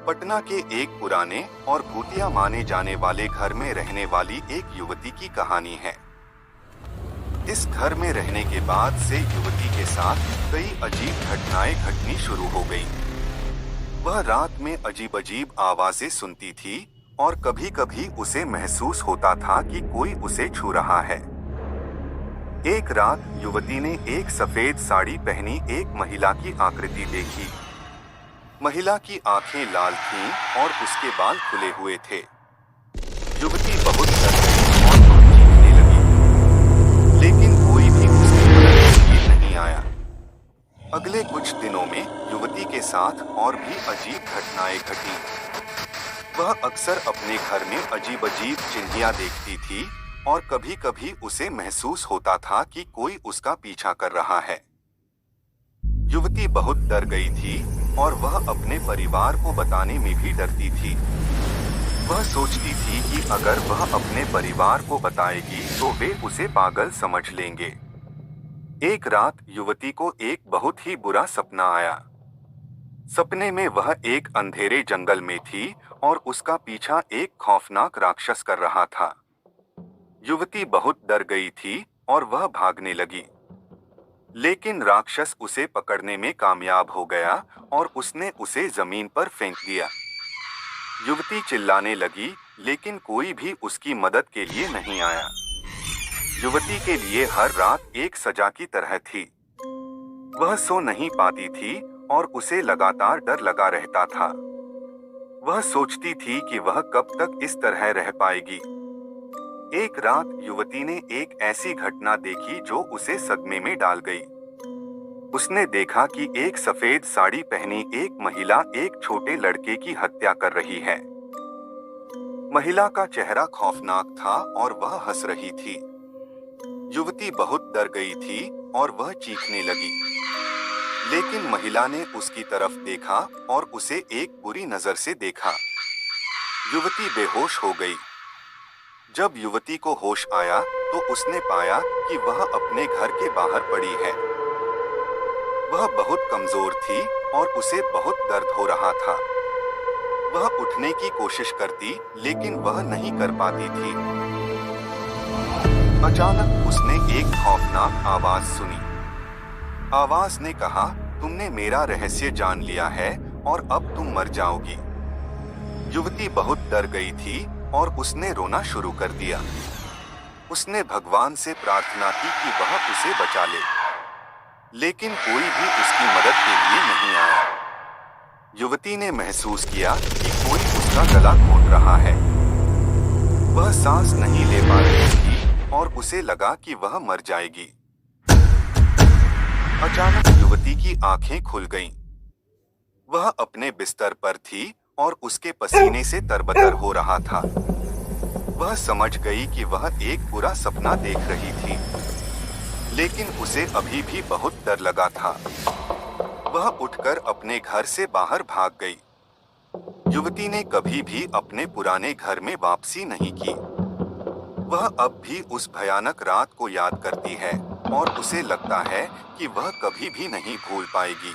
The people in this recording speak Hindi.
पटना के एक पुराने और भूतिया माने जाने वाले घर में रहने वाली एक युवती की कहानी है। इस घर में रहने के बाद से युवती के साथ कई अजीब घटनाएं घटनी शुरू हो गई। वह रात में अजीब अजीब आवाजें सुनती थी और कभी कभी उसे महसूस होता था कि कोई उसे छू रहा है। एक रात युवती ने एक सफेद साड़ी पहनी एक महिला की आकृति देखी। महिला की आंखें लाल थीं और उसके बाल खुले हुए थे। युवती बहुत डर गई और बहुत चीखने लगी, लेकिन कोई भी उसकी मदद के लिए नहीं आया। अगले कुछ दिनों में युवती के साथ और भी अजीब घटनाएं घटी। वह अक्सर अपने घर में अजीब अजीब चिन्हियां देखती थी और कभी कभी उसे महसूस होता था कि कोई उसका पीछा कर रहा है। युवती बहुत डर गई थी और वह अपने परिवार को बताने में भी डरती थी। वह सोचती थी कि अगर वह अपने परिवार को बताएगी तो वे उसे पागल समझ लेंगे। एक रात युवती को एक बहुत ही बुरा सपना आया। सपने में वह एक अंधेरे जंगल में थी और उसका पीछा एक खौफनाक राक्षस कर रहा था। युवती बहुत डर गई थी और वह भागने लगी, लेकिन राक्षस उसे पकड़ने में कामयाब हो गया और उसने उसे जमीन पर फेंक दिया। युवती चिल्लाने लगी, लेकिन कोई भी उसकी मदद के लिए नहीं आया। युवती के लिए हर रात एक सजा की तरह थी। वह सो नहीं पाती थी और उसे लगातार डर लगा रहता था। वह सोचती थी कि वह कब तक इस तरह रह पाएगी। एक रात युवती ने एक ऐसी घटना देखी जो उसे सदमे में डाल गई। उसने देखा कि एक सफेद साड़ी पहनी एक महिला एक छोटे लड़के की हत्या कर रही है। महिला का चेहरा खौफनाक था और वह हंस रही थी। युवती बहुत डर गई थी और वह चीखने लगी, लेकिन महिला ने उसकी तरफ देखा और उसे एक बुरी नजर से देखा। युवती बेहोश हो गई। जब युवती को होश आया तो उसने पाया कि वह अपने घर के बाहर पड़ी है। वह बहुत कमजोर थी और उसे बहुत दर्द हो रहा था। वह उठने की कोशिश करती, लेकिन वह नहीं कर पाती थी। अचानक उसने एक खौफनाक आवाज सुनी। आवाज ने कहा, तुमने मेरा रहस्य जान लिया है और अब तुम मर जाओगी। युवती बहुत डर गई थी और उसने रोना शुरू कर दिया। उसने भगवान से प्रार्थना की कि वह उसे बचा ले, लेकिन कोई भी उसकी मदद के लिए नहीं आया। युवती ने महसूस किया कि कोई उसका गला घोंट रहा है। वह सांस नहीं ले पा रही थी और उसे लगा कि वह मर जाएगी। अचानक युवती की आंखें खुल गईं। वह अपने बिस्तर पर थी और उसके पसीने से तरबतर हो रहा था। वह समझ गई कि वह एक बुरा सपना देख रही थी, लेकिन उसे अभी भी बहुत डर लगा था। वह उठकर अपने घर से बाहर भाग गई। युवती ने कभी भी अपने पुराने घर में वापसी नहीं की। वह अब भी उस भयानक रात को याद करती है और उसे लगता है कि वह कभी भी नहीं भूल पाएगी।